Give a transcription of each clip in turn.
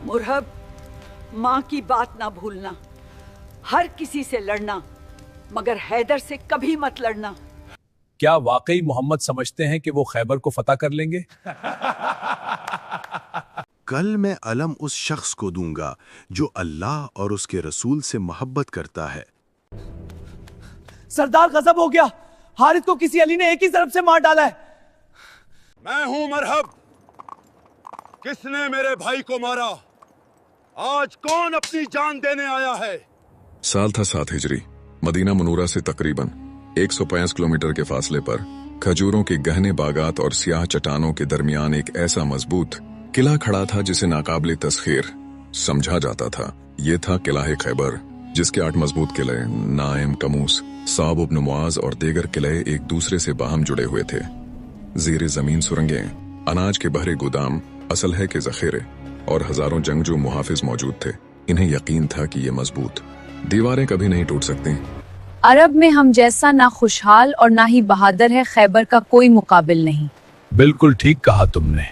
मुरहब, माँ की बात ना भूलना। हर किसी से लड़ना, मगर हैदर से कभी मत लड़ना। क्या वाकई मोहम्मद समझते हैं कि वो खैबर को फतह कर लेंगे? कल मैं अलम उस शख्स को दूंगा जो अल्लाह और उसके रसूल से मोहब्बत करता है। सरदार गजब हो गया, हारिस को किसी अली ने एक ही ज़रब से मार डाला है। मैं हूं मरहब। किसने मेरे भाई को मारा? आज कौन अपनी जान देने आया है? साल था 7 हिजरी। मदीना मुनूरा से तकरीबन 105 किलोमीटर के फासले पर खजूरों के गहने बागात और सियाह चट्टानों के दरमियान एक ऐसा मजबूत किला खड़ा था जिसे नाकाबिले तस्खीर समझा जाता था। ये था किला खैबर, जिसके 8 मजबूत किले नाइम, कमूस, साब इब्न मुआज और दीगर किले एक दूसरे से बाहम जुड़े हुए थे। ज़ीरे जमीन सुरंगें, अनाज के बहरे गोदाम, असलहे के जखीरे और हजारों जंगजू मुहाफिज मौजूद थे। इन्हें यकीन था कि ये मजबूत दीवारें कभी नहीं टूट सकती। अरब में हम जैसा ना खुशहाल और ना ही बहादुर है, खैबर का कोई मुकाबिल नहीं। बिल्कुल ठीक कहा तुमने।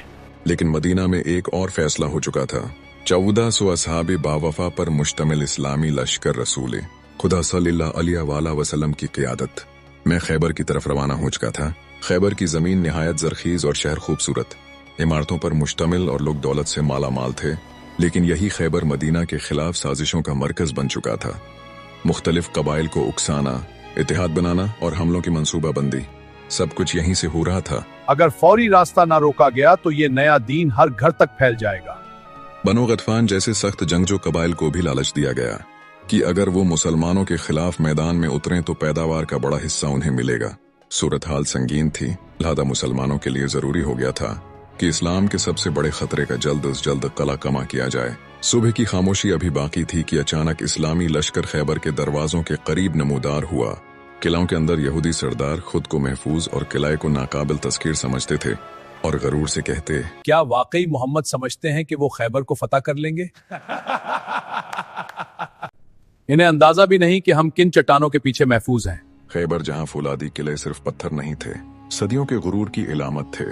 लेकिन मदीना में एक और फैसला हो चुका था। 1400 असहाबे बावफा पर मुश्तमिल इस्लामी लश्कर रसूल खुदा सल्लल्लाहु अलैहि वसल्लम की क़ियादत में खैबर की तरफ रवाना हो चुका था। खैबर की जमीन निहायत जरखीज और शहर खूबसूरत, इमारतों पर मुश्तमिल और लोग दौलत से माला माल थे। लेकिन यही खैबर मदीना के खिलाफ साजिशों का मरकज बन चुका था। मुख्तलिफ कबाइल को उकसाना, इतिहाद बनाना और हमलों की मंसूबाबंदी, सब कुछ यहीं से हो रहा था। अगर फौरी रास्ता ना रोका गया तो ये नया दीन हर घर तक फैल जाएगा। बनो गतफान जैसे सख्त जंगजू कबाइल को भी लालच दिया गया कि अगर वो मुसलमानों के खिलाफ मैदान में उतरें तो पैदावार का बड़ा हिस्सा उन्हें मिलेगा। सूरत हाल संगीन थी, लिहाजा मुसलमानों के लिए जरूरी हो गया था कि इस्लाम के सबसे बड़े खतरे का जल्द अज जल्द कला कमा किया जाए। सुबह की खामोशी अभी बाकी थी कि अचानक इस्लामी लश्कर खैबर के दरवाजों के करीब नमूदार हुआ। किलाओं के अंदर यहूदी सरदार खुद को महफूज और किले को नाकाबिल तस्कीर समझते थे और गरूर से कहते, क्या वाकई मोहम्मद समझते हैं कि वो खैबर को फतह कर लेंगे? इन्हें अंदाजा भी नहीं कि हम किन चट्टानों के पीछे महफूज हैं। खैबर जहां फौलादी किले सिर्फ पत्थर नहीं थे, सदियों के गुरूर की इलामत थे।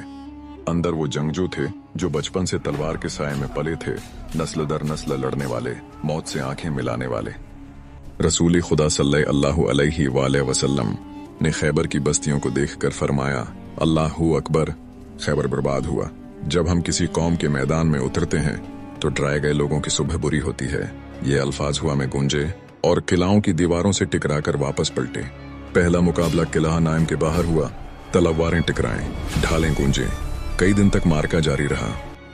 अंदर वो जंगजू थे जो बचपन से तलवार के साए में पले थे, नस्ल दर नस्ल लड़ने वाले, मौत से आंखें मिलाने वाले। रसूल खुदा सल्लल्लाहु अलैहि वसल्लम ने खैबर की बस्तियों को देखकर फरमाया, अल्लाहु अकबर। खैबर बर्बाद हुआ। जब हम किसी कौम के मैदान में उतरते हैं तो डराए गए लोगों की सुबह बुरी होती है। ये अल्फाज हुआ में गूंजे और किलाओं की दीवारों से टकराकर वापस पलटे। पहला मुकाबला किला नाइम के बाहर हुआ। तलवारें टकराएं, ढालें गूंजे। कई दिन तक मार्का जारी रहा।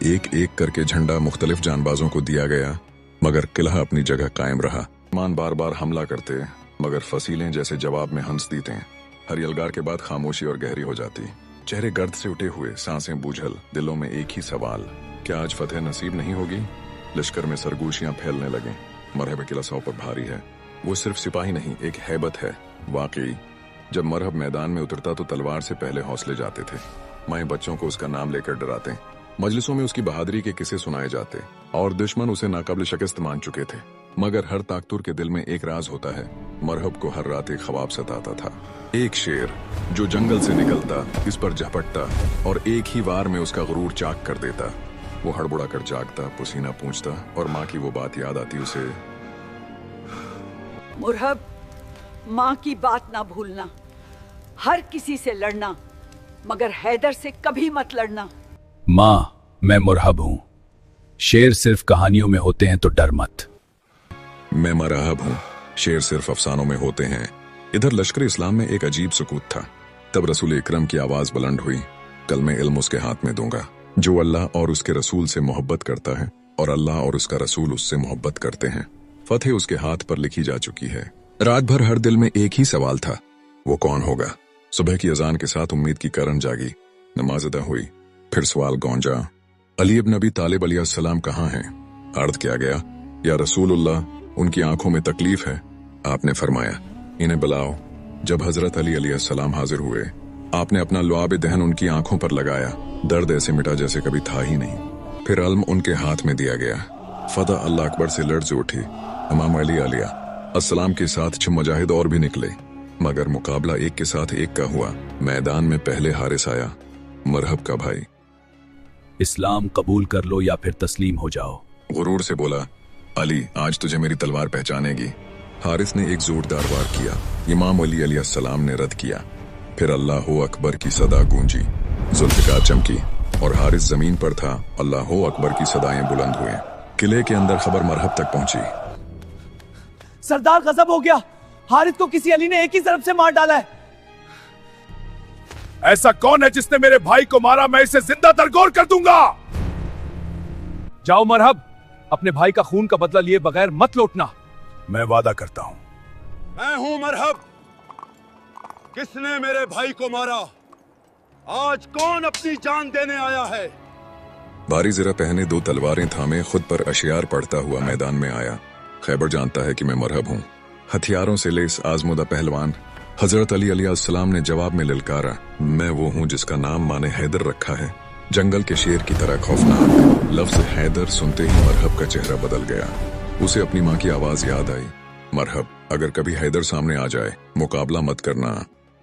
एक एक करके झंडा मुख्तलिफ जानबाजों को दिया गया, मगर किला अपनी जगह कायम रहा। मान बार बार हमला करते, मगर फसीलें जैसे जवाब में हंस देते। हर यलगार के बाद खामोशी और गहरी हो जाती। चेहरे गर्द से उठे हुए, सांसें बूझल, दिलों में एक ही सवाल, क्या आज फतेह नसीब नहीं होगी? लश्कर में सरगोशियां फैलने लगे। मरहब किला 100 पर भारी है। वो सिर्फ सिपाही नहीं, एक हैबत है। वाकई जब मरहब मैदान में उतरता तो तलवार से पहले हौसले जाते थे। माएं बच्चों को उसका नाम लेकर डराते, मजलिसों में उसकी बहादुरी के किस्से सुनाए जाते और दुश्मन उसे नाकाबिल शिकस्त मान चुके थे। मगर हर ताकतूर के दिल में एक राज होता है। मरहब को हर रात एक ख्वाब सताता था। एक शेर जो जंगल से निकलता, इस पर झपटता और एक ही वार में उसका गुरूर चाक कर देता। वो हड़बड़ा कर जागता, पसीना पूंछता और माँ की वो बात याद आती उसे, मुरहब, माँ की बात ना भूलना। हर किसी से लड़ना, मगर हैदर से कभी मत लड़ना। माँ, मैं मुरहब हूँ। शेर सिर्फ कहानियों में होते हैं तो डर मत। मैं मरहब हूँ, शेर सिर्फ अफसानों में होते हैं। इधर लश्कर इस्लाम में एक अजीब सुकूत था। तब रसूल इकरम की आवाज बुलंद हुई, कल मैं इल्म उसके हाथ में दूंगा जो अल्लाह और उसके रसूल से मोहब्बत करता है और अल्लाह और उसका रसूल उससे मोहब्बत करते हैं। फतेह उसके हाथ पर लिखी जा चुकी है। रात भर हर दिल में एक ही सवाल था, वो कौन होगा? सुबह की अजान के साथ उम्मीद की करन जागी। नमाज अदा हुई, फिर सवाल गौंजा, अली इब्न अबी तालिब अलैहिस्सलाम कहाँ हैं? अर्ज किया गया, या रसूलुल्लाह, उनकी आंखों में तकलीफ है। आपने फरमाया, इन्हें बुलाओ। जब हजरत अली अलैहिस्सलाम हाजिर हुए, आपने अपना लुआब दहन उनकी आंखों पर लगाया। दर्द ऐसे मिटा जैसे कभी था ही नहीं। फिर अलम उनके हाथ में दिया गया। फतह अल्लाह अकबर से लर्ज़ उठी। इमाम अली आलिया अस्सलाम के साथ 6 मुजाहिद और भी निकले, मगर मुकाबला एक के साथ एक का हुआ। मैदान में पहले हारिस आया, मरहब का भाई। इस्लाम कबूल कर लो या फिर तस्लीम हो जाओ। गुरूर से बोला, अली आज तुझे मेरी तलवार पहचानेगी। हारिस ने एक जोरदार वार किया। इमाम अली अलैहिस्सलाम ने रद्द किया। फिर अल्लाह अकबर की सदा गूंजी। जुल्फ़िकार चमकी और हारिस जमीन पर था। अल्लाह अकबर की सदाएं बुलंद हुए। किले के अंदर खबर मरहब तक पहुंची। सरदार गजब हो गया, हारिस को किसी अली ने एक ही ज़रब से मार डाला है। ऐसा कौन है जिसने मेरे भाई को मारा? मैं इसे जिंदा दरगोर कर दूंगा। जाओ मरहब, अपने भाई का खून का बदला लिए बगैर मत लौटना। मैं वादा करता हूं। मैं हूं मरहब। किसने मेरे भाई को मारा? आज कौन अपनी जान देने आया है? भारी ज़रा पहने 2 तलवारें थामे खुद पर अशियार पढ़ता हुआ मैदान में आया। खैबर जानता है कि मैं मरहब हूँ। हथियारों से लेस आजमुदा पहलवान हजरत अली अलैहिस्सलाम ने जवाब में ललकारा, मैं वो हूँ जिसका नाम माने हैदर रखा है, जंगल के शेर की तरह खौफनाक। लफ्ज हैदर सुनते ही मरहब का चेहरा बदल गया। उसे अपनी माँ की आवाज याद आई, मरहब अगर कभी हैदर सामने आ जाए मुकाबला मत करना।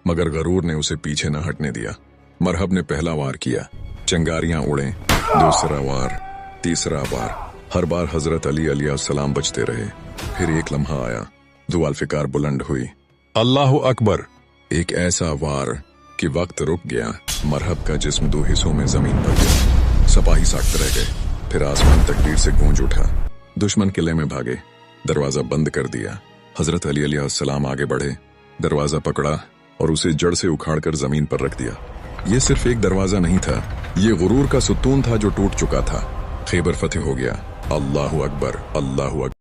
मगर गरूर ने उसे पीछे न हटने दिया। मरहब ने पहला वार किया, चिंगारियां उड़े। दूसरा वार, तीसरा वार, हर बार हजरत अली अलैहिस्सलाम बचते रहे। फिर एक लम्हा आया, जुल्फ़िकार बुलंद हुई। अल्लाह अकबर। एक ऐसा वार कि वक्त रुक गया। मरहब का जिस्म 2 हिस्सों में जमीन पर गिरा। सिपाही साख्त रह गए। फिर आसमान तकबीर से गूंज उठा। दुश्मन किले में भागे। दरवाजा बंद कर दिया। हजरत अली अलैहिस्सलाम आगे बढ़े, दरवाजा पकड़ा और उसे जड़ से उखाड़कर जमीन पर रख दिया। ये सिर्फ एक दरवाजा नहीं था, ये गुरूर का सुतून था जो टूट चुका था। खैबर फतेह हो गया। अल्लाहु अकबर, अल्लाहु अकबर।